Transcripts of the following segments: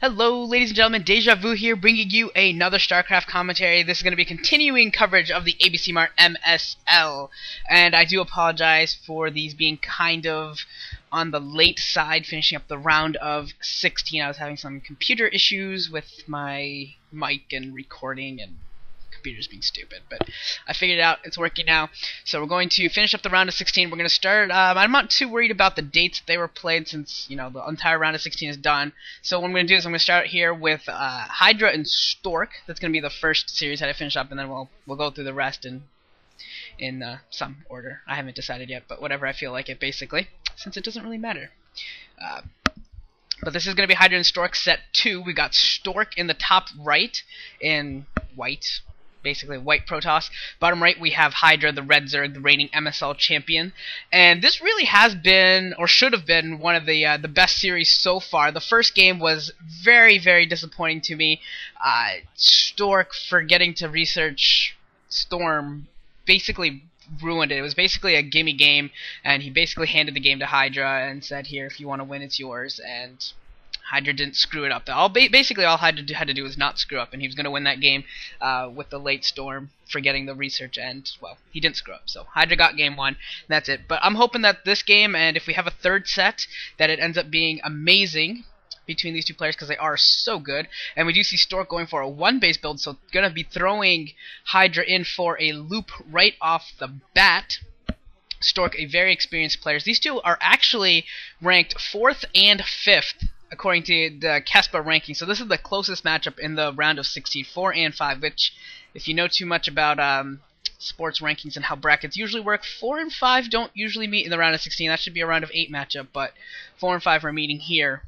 Hello, ladies and gentlemen, Deja Vu here, bringing you another StarCraft commentary. This is going to be continuing coverage of the ABC Mart MSL, and I do apologize for these being kind of on the late side, finishing up the round of 16. I was having some computer issues with my mic and recording, and computers being stupid, but I figured it out. It's working now. So we're going to finish up the round of 16. We're going to start. I'm not too worried about the dates that they were played, since the entire round of 16 is done. So what I'm going to do is I'm going to start here with Hydra and Stork. That's going to be the first series that I finish up, and then we'll go through the rest in some order. I haven't decided yet, but whatever I feel like it, basically, since it doesn't really matter. But this is going to be Hydra and Stork set 2. We got Stork in the top right in white. Basically white Protoss. Bottom right we have Hydra, the red Zerg, the reigning MSL champion. And this really has been, or should have been, one of the best series so far. The first game was very, very disappointing to me. Stork, forgetting to research Storm, basically ruined it. It was basically a gimme game, and he basically handed the game to Hydra and said, here, if you want to win, it's yours. And Hydra didn't screw it up. Basically, all Hydra had to do was not screw up, and he was going to win that game with the late Storm, forgetting the research, and, well, he didn't screw up. So Hydra got game 1, and that's it. But I'm hoping that this game, and if we have a third set, that it ends up being amazing between these two players, because they are so good. And we do see Stork going for a 1-base build, so going to be throwing Hydra in for a loop right off the bat. Stork, a very experienced player. These two are actually ranked 4th and 5th. According to the Kespa ranking. So this is the closest matchup in the round of 16, 4 and 5, which, if you know too much about sports rankings and how brackets usually work, 4 and 5 don't usually meet in the round of 16. That should be a round of 8 matchup, but 4 and 5 are meeting here.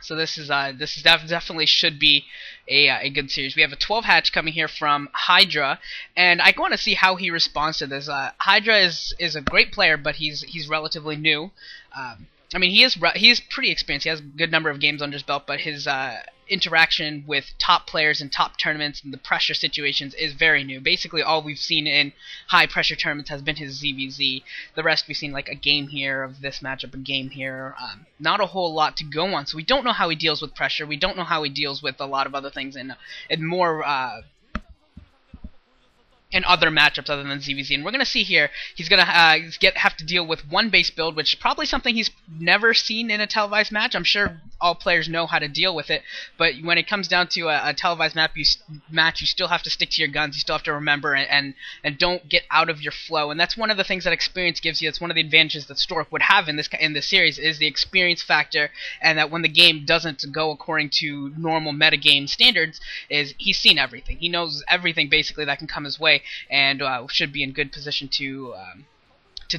So this is definitely should be a good series. We have a 12 hatch coming here from Hydra, and I want to see how he responds to this. Hydra is a great player, but he's relatively new. I mean, he is pretty experienced. He has a good number of games under his belt, but his interaction with top players in top tournaments and the pressure situations is very new. Basically, all we've seen in high-pressure tournaments has been his ZVZ. The rest we've seen like a game here of this matchup, a game here. Not a whole lot to go on, so we don't know how he deals with pressure. We don't know how he deals with a lot of other things, and more in other matchups other than ZVZ. And we're going to see here, he's going to have to deal with 1-base build, which is probably something he's never seen in a televised match. I'm sure all players know how to deal with it, but when it comes down to a televised match, you still have to stick to your guns. You still have to remember and don't get out of your flow. And that's one of the things that experience gives you. It's one of the advantages that Stork would have in this series, is the experience factor, and that when the game doesn't go according to normal metagame standards, is he's seen everything. He knows everything basically that can come his way, and should be in good position to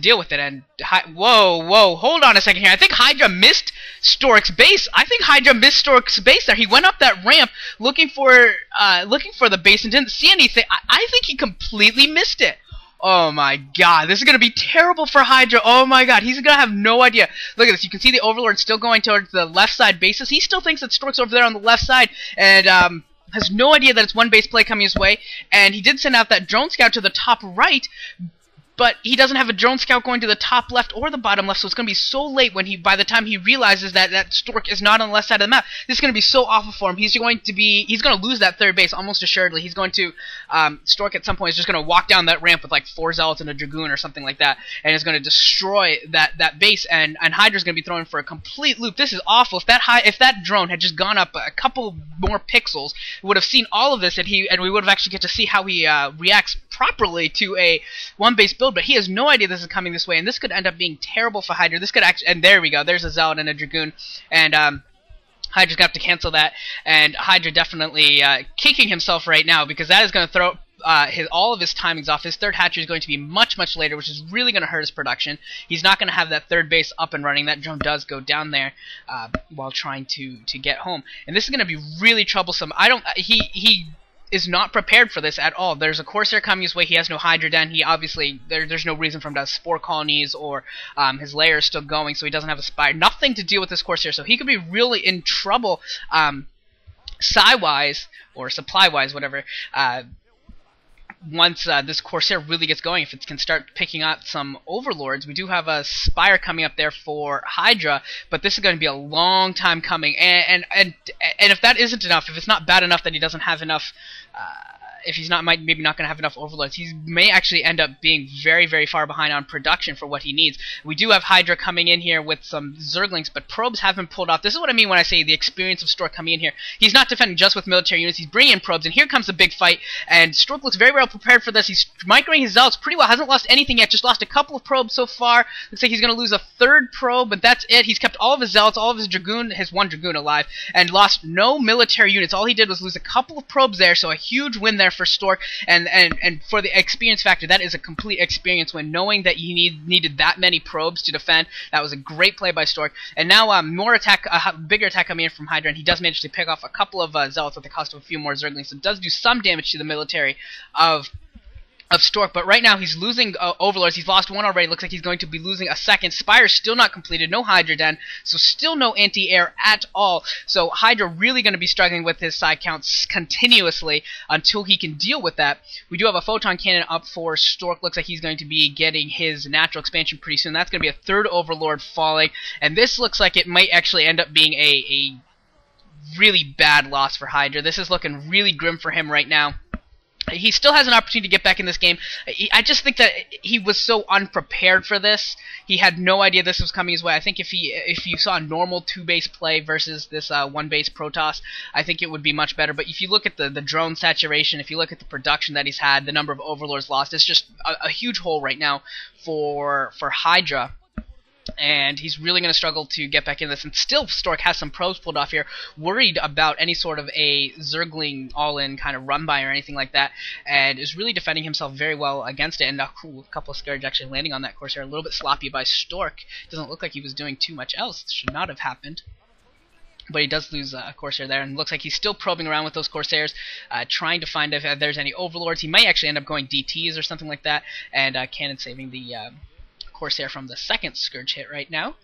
deal with it. And whoa, hold on a second here. I think Hydra missed Stork's base. There. He went up that ramp looking for the base and didn't see anything. I think he completely missed it. Oh my god, this is going to be terrible for Hydra. Oh my god, he's going to have no idea. Look at this. You can see the Overlord still going towards the left side bases. He still thinks that Stork's over there on the left side, and has no idea that it's 1-base play coming his way. And he did send out that drone scout to the top right, but he doesn't have a drone scout going to the top left or the bottom left, so it's going to be so late by the time he realizes that Stork is not on the left side of the map. This is going to be so awful for him. He's going to lose that 3rd base almost assuredly. He's going to Stork at some point is just going to walk down that ramp with like 4 Zealots and a Dragoon or something like that, and is going to destroy that base. And Hydra's going to be thrown for a complete loop. This is awful. If that drone had just gone up a couple more pixels, we would have seen all of this, and we would have actually get to see how he reacts properly to a 1-base build. But he has no idea this is coming this way, and this could end up being terrible for Hydra. This could actually, and there we go, there's a Zealot and a Dragoon, and Hydra's gonna have to cancel that, and Hydra definitely kicking himself right now, because that is going to throw all of his timings off. His 3rd hatchery is going to be much later, which is really going to hurt his production. He's not going to have that 3rd base up and running. That drone does go down there while trying to get home, and this is going to be really troublesome. He is not prepared for this at all. There's a Corsair coming his way. He has no Hydra den. He obviously, there's no reason for him to have Spore Colonies, or his lair is still going, so he doesn't have a Spire. Nothing to deal with this Corsair, so he could be really in trouble psi-wise, or supply-wise, whatever, once this Corsair really gets going, if it can start picking up some Overlords. We do have a Spire coming up there for Hydra, but this is going to be a long time coming. And if that isn't enough, if it's not bad enough that he doesn't have enough, if he's not maybe not going to have enough Overlords, he may actually end up being very, very far behind on production for what he needs. We do have Hydra coming in here with some Zerglings, but probes have been pulled off. This is what I mean when I say the experience of Stork coming in here. He's not defending just with military units, he's bringing in probes, and here comes the big fight, and Stork looks very well prepared for this. He's microing his Zealots pretty well, hasn't lost anything yet, just lost a couple of probes so far. Looks like he's going to lose a third probe, but that's it. He's kept all of his Zealots, all of his Dragoon, his one Dragoon alive, and lost no military units. All he did was lose a couple of probes there, so a huge win there for Stork. And for the experience factor, that is a complete experience win. Knowing that you needed that many probes to defend, that was a great play by Stork. And now more attack, bigger attack coming in from Hydra, and he does manage to pick off a couple of Zealots at the cost of a few more Zerglings. So it does do some damage to the military of Stork, but right now he's losing Overlords. He's lost one already. Looks like he's going to be losing a second. Spire's still not completed. No Hydra Den, so still no anti-air at all. So Hydra really going to be struggling with his side counts continuously until he can deal with that. We do have a Photon Cannon up for Stork. Looks like he's going to be getting his natural expansion pretty soon. That's going to be a third Overlord falling, and this looks like it might actually end up being a really bad loss for Hydra. This is looking really grim for him right now. He still has an opportunity to get back in this game. I just think that he was so unprepared for this. He had no idea this was coming his way. I think if you saw a normal 2-base play versus this 1-base Protoss, I think it would be much better. But if you look at the drone saturation, if you look at the production that he's had, the number of Overlords lost, it's just a huge hole right now for Hydra. And he's really going to struggle to get back in this. And still, Stork has some probes pulled off here, worried about any sort of a Zergling all-in kind of run-by or anything like that, and is really defending himself very well against it. And a couple of Scourge actually landing on that Corsair. A little bit sloppy by Stork. Doesn't look like he was doing too much else. Should not have happened. But he does lose a Corsair there, and looks like he's still probing around with those Corsairs, trying to find if there's any Overlords. He might actually end up going DTs or something like that, and Cannon saving the Corsair from the second Scourge hit right now.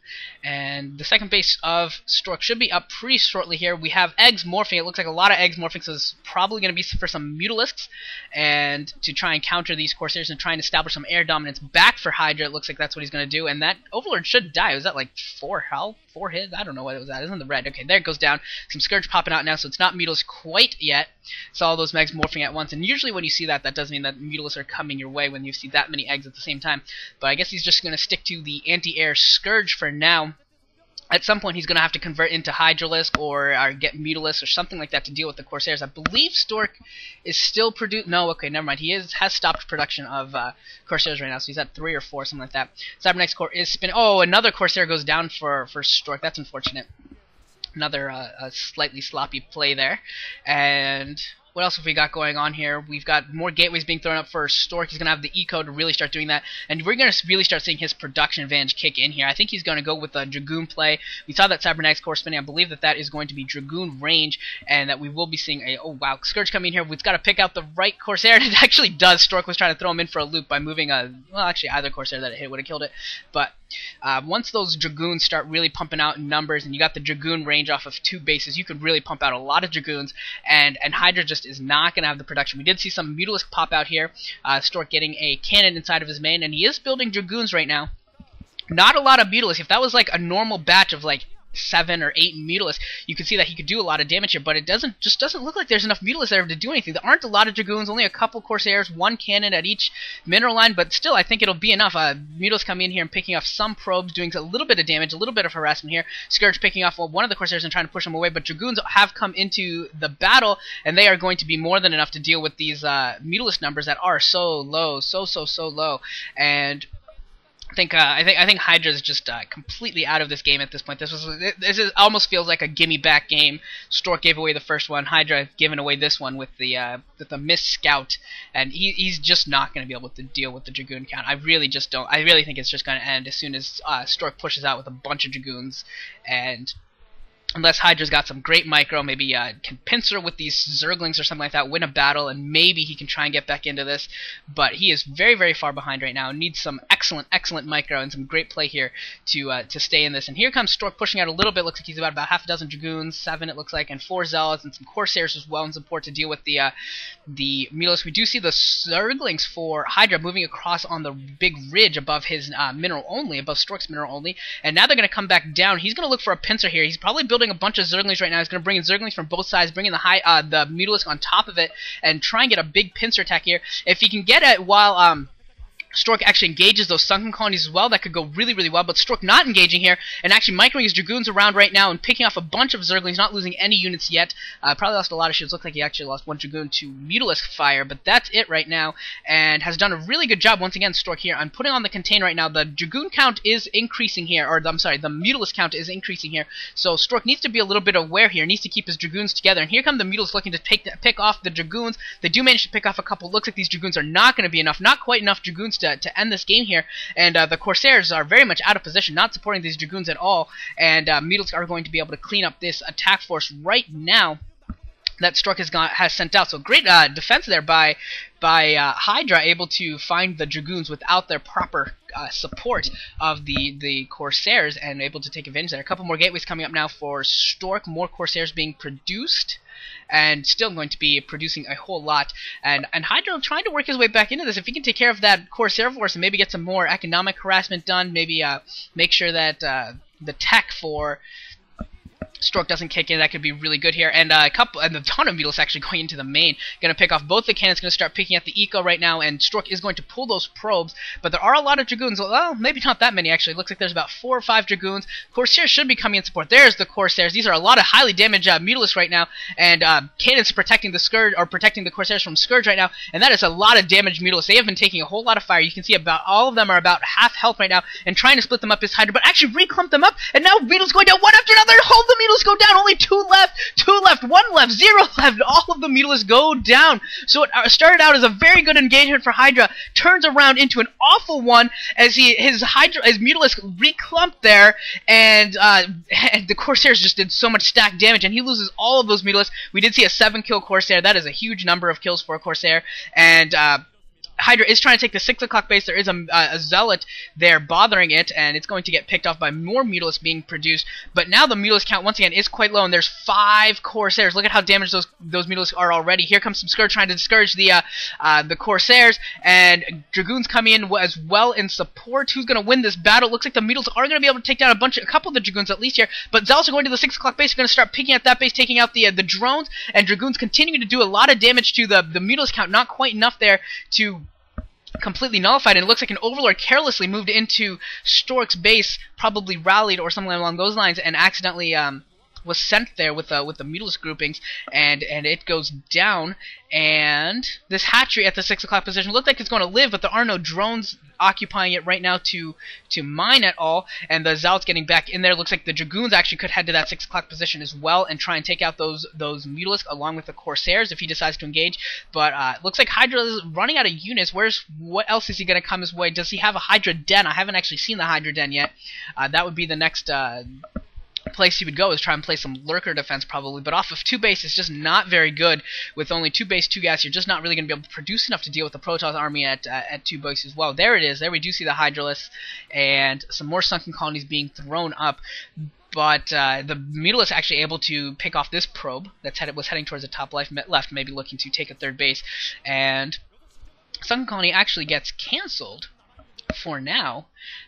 And the second base of Stork should be up pretty shortly here. We have eggs morphing. It looks like a lot of eggs morphing, so it's probably going to be for some Mutalisks, and to try and counter these Corsairs and try and establish some air dominance back for Hydra. It looks like that's what he's going to do, and that Overlord should die. Was that like 4 health? 4 hits? I don't know what it was at. It's in the red. Okay, there it goes down. Some Scourge popping out now, so it's not Mutalisk quite yet. Saw all those Megs morphing at once, and usually when you see that, that does mean that Mutalisks are coming your way when you see that many eggs at the same time. But I guess he's just going to stick to the anti-air Scourge for now. At some point, he's going to have to convert into Hydralisk or get Mutalisk or something like that to deal with the Corsairs. I believe Stork is still producing. No, okay, never mind. He has stopped production of Corsairs right now, so he's at 3 or 4, something like that. Cybernetics Core is spinning. Oh, another Corsair goes down for Stork. That's unfortunate. Another slightly sloppy play there. And what else have we got going on here? We've got more gateways being thrown up for Stork. He's going to have the eco to really start doing that. And we're going to really start seeing his production advantage kick in here. I think he's going to go with a Dragoon play. We saw that Cybernetics Core spinning. I believe that that is going to be Dragoon range, and that we will be seeing a, oh wow, Scourge coming in here. We've got to pick out the right Corsair, and it actually does. Stork was trying to throw him in for a loop by moving a, well, actually either Corsair that it hit would have killed it. But once those Dragoons start really pumping out in numbers, and you got the Dragoon range off of 2 bases, you could really pump out a lot of Dragoons, and Hydra just is not going to have the production. We did see some Mutalisk pop out here. Stork getting a cannon inside of his main, and he is building Dragoons right now. Not a lot of Mutalisk. If that was like a normal batch of like 7 or 8 Mutalisk, you could see that he could do a lot of damage here, but it just doesn't look like there's enough Mutalisk there to do anything. There aren't a lot of Dragoons, only a couple Corsairs, 1 cannon at each mineral line, but still I think it'll be enough. Mutalisk coming in here and picking off some probes, doing a little bit of damage, a little bit of harassment here. Scourge picking off one of the Corsairs and trying to push him away, but Dragoons have come into the battle, and they are going to be more than enough to deal with these Mutalisk numbers that are so low, so low. And I think Hydra is just completely out of this game at this point. This almost feels like a gimme back game. Stork gave away the first one. Hydra given away this one with the missed scout, and he's just not going to be able to deal with the Dragoon count. I really don't. I really think it's just going to end as soon as Stork pushes out with a bunch of Dragoons, and Unless Hydra's got some great micro, maybe can pincer with these Zerglings or something like that, win a battle, and maybe he can try and get back into this. But he is very, very far behind right now. Needs some excellent, excellent micro and some great play here to stay in this. And here comes Stork pushing out a little bit. Looks like he's about half a dozen Dragoons, 7 it looks like, and 4 Zealots, and some Corsairs as well in support to deal with the Milos. We do see the Zerglings for Hydra moving across on the big ridge above his mineral only, above Stork's mineral only. And now they're going to come back down. He's going to look for a pincer here. He's probably building a bunch of Zerglings right now. He's going to bring in Zerglings from both sides, bring in the Mutalisk on top of it, and try and get a big pincer attack here. If he can get it while Stork actually engages those sunken colonies as well, that could go really, really well, but Stork not engaging here, and actually microing his Dragoons around right now and picking off a bunch of Zerglings, not losing any units yet. Probably lost a lot of shields. Looks like he actually lost 1 Dragoon to Mutalisk fire, but that's it right now, and has done a really good job once again, Stork here. I'm putting on the contain right now. The Dragoon count is increasing here, or I'm sorry, the Mutalisk count is increasing here, so Stork needs to be a little bit aware here, needs to keep his Dragoons together, and here come the Mutalisk looking to pick off the Dragoons. They do manage to pick off a couple. Looks like these Dragoons are not going to be enough, not quite enough Dragoons to end this game here, and the Corsairs are very much out of position, not supporting these Dragoons at all, and Mutalisk are going to be able to clean up this attack force right now that Stork has sent out. So great defense there by Hydra, able to find the Dragoons without their proper support of the Corsairs, and able to take advantage there. A couple more gateways coming up now for Stork, more Corsairs being produced, and still going to be producing a whole lot. And Hydra trying to work his way back into this. If he can take care of that Corsair force and maybe get some more economic harassment done, maybe make sure that the tech for Stork doesn't kick in, that could be really good here. And a ton of Mutalisk actually going into the main. Going to pick off both the cannons, going to start picking at the eco right now, and Stork is going to pull those probes, but there are a lot of Dragoons. Well, maybe not that many actually. It looks like there's about 4 or 5 Dragoons. Corsairs should be coming in support. There's the Corsairs. These are a lot of highly damaged Mutalisk right now, and cannons protecting the Scourge, or protecting the Corsairs from Scourge right now, and that is a lot of damaged Mutalisk. They have been taking a whole lot of fire. You can see about all of them are about half health right now, and trying to split them up is Hydra, but actually re-clump them up, and now Mutalisk going down one after another. Hold the Mutalisk go down. Only 2 left, 1 left, 0 left. All of the Mutalisk go down. So it started out as a very good engagement for Hydra, turns around into an awful one as his Mutalisk reclumped there, and the Corsairs just did so much stack damage, and he loses all of those Mutalisk. We did see a 7-kill Corsair. That is a huge number of kills for a Corsair, and Hydra is trying to take the 6 o'clock base. There is a Zealot there bothering it, and it's going to get picked off by more Mutalisk being produced. But now the Mutalisk count, once again, is quite low, and there's 5 Corsairs. Look at how damaged those Mutalisk are already. Here comes some Scourge trying to discourage the Corsairs, and Dragoons coming in as well in support. Who's going to win this battle? Looks like the Mutalisk are going to be able to take down a couple of the Dragoons at least here, but Zealots are going to the 6 o'clock base. They're going to start picking at that base, taking out the drones, and Dragoons continuing to do a lot of damage to the Mutalisk count. Not quite enough there to completely nullified, and it looks like an Overlord carelessly moved into Stork's base, probably rallied or something along those lines, and accidentally was sent there with the Mutalisk groupings, and it goes down. And this hatchery at the 6 o'clock position looked like it's going to live, but there are no drones occupying it right now to mine at all, and the Zealots getting back in there. Looks like the Dragoons actually could head to that 6 o'clock position as well and try and take out those Mutalisk along with the Corsairs if he decides to engage. But looks like Hydra is running out of units. What else is he going to come his way? Does he have a Hydra Den? I haven't actually seen the Hydra Den yet. That would be the next place he would go, is try and play some lurker defense probably, but off of 2 base is just not very good. With only 2 base, 2 gas, you're just not really going to be able to produce enough to deal with the Protoss army at 2 base as well. There it is. There we do see the Hydralisk and some more sunken colonies being thrown up. But the Mutalisk actually able to pick off this probe was heading towards the top left, maybe looking to take a 3rd base, and sunken colony actually gets cancelled for now.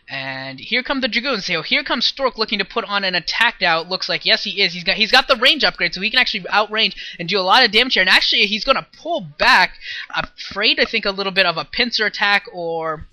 And here come the Dragoons. So here comes Stork looking to put on an attack now. It looks like, yes, he is. He's got the range upgrade, so he can actually outrange and do a lot of damage here. And actually, he's going to pull back, afraid, I think, a little bit of a pincer attack or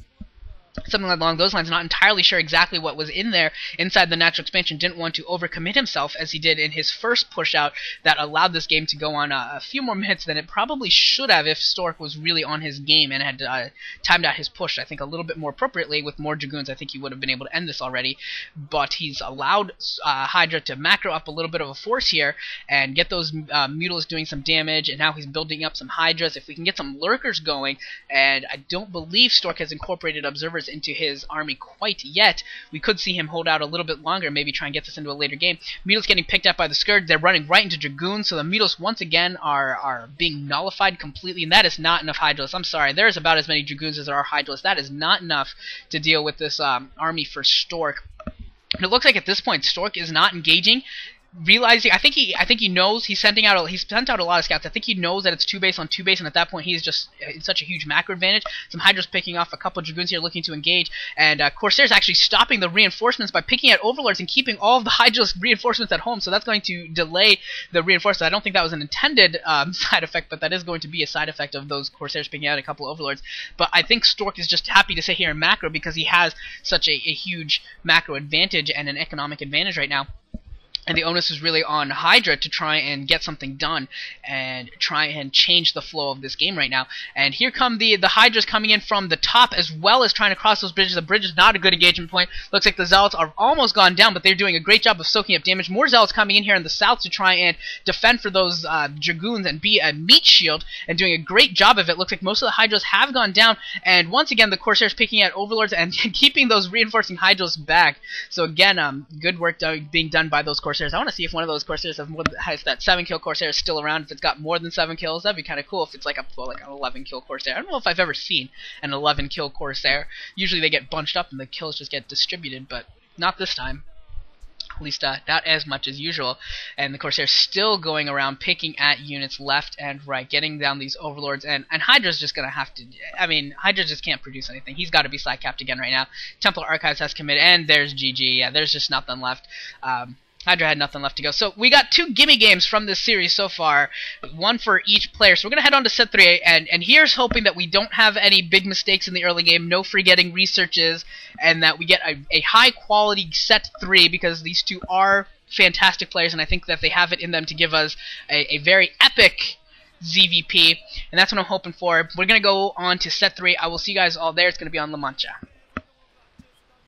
something along those lines. Not entirely sure exactly what was in there inside the natural expansion. Didn't want to overcommit himself as he did in his first push out that allowed this game to go on a few more minutes than it probably should have if Stork was really on his game and had timed out his push, I think, a little bit more appropriately. With more Dragoons, I think he would have been able to end this already, but he's allowed Hydra to macro up a little bit of a force here and get those Mutalisk doing some damage, and now he's building up some Hydras. If we can get some lurkers going, and I don't believe Stork has incorporated observers overlords into his army quite yet. We could see him hold out a little bit longer, maybe try and get this into a later game. Mutos getting picked up by the Scourge. They're running right into Dragoons, so the Mutos once again are being nullified completely, and that is not enough Hydras. I'm sorry, there's about as many Dragoons as there are Hydras. That is not enough to deal with this army for Stork. And it looks like at this point Stork is not engaging. Realizing, I think he knows he's sent out a lot of scouts. I think he knows that it's 2 base on 2 base, and at that point he's just in such a huge macro advantage. Some Hydras picking off a couple of Dragoons here looking to engage, and Corsair's actually stopping the reinforcements by picking out Overlords and keeping all of the Hydra's reinforcements at home. So that's going to delay the reinforcements. I don't think that was an intended side effect, but that is going to be a side effect of those Corsairs picking out a couple of Overlords. But I think Stork is just happy to sit here in macro because he has such a huge macro advantage and an economic advantage right now. And the onus is really on Hydra to try and get something done and try and change the flow of this game right now. And here come the Hydras coming in from the top as well as trying to cross those bridges. The bridge is not a good engagement point. Looks like the Zealots are almost gone down, but they're doing a great job of soaking up damage. More Zealots coming in here in the south to try and defend for those Dragoons and be a meat shield and doing a great job of it. Looks like most of the Hydras have gone down. And once again, the Corsairs picking out Overlords and keeping those reinforcing Hydras back. So again, good work being done by those Corsairs. I want to see if one of those Corsairs has that 7-kill Corsair is still around. If it's got more than 7 kills, that'd be kind of cool. If it's like an 11-kill Corsair. I don't know if I've ever seen an 11-kill Corsair. Usually they get bunched up and the kills just get distributed, but not this time. At least not as much as usual. And the Corsair's still going around picking at units left and right, getting down these Overlords, and Hydra's just gonna have to, I mean, Hydra just can't produce anything. He's got to be side capped again right now. Templar Archives has committed, and there's GG. Yeah, there's just nothing left. Hydra had nothing left to go. So we got 2 gimme games from this series so far, 1 for each player. So we're going to head on to set 3, and here's hoping that we don't have any big mistakes in the early game, no forgetting researches, and that we get a high-quality set 3, because these 2 are fantastic players, and I think that they have it in them to give us a very epic ZVP, and that's what I'm hoping for. We're going to go on to set 3. I will see you guys all there. It's going to be on La Mancha.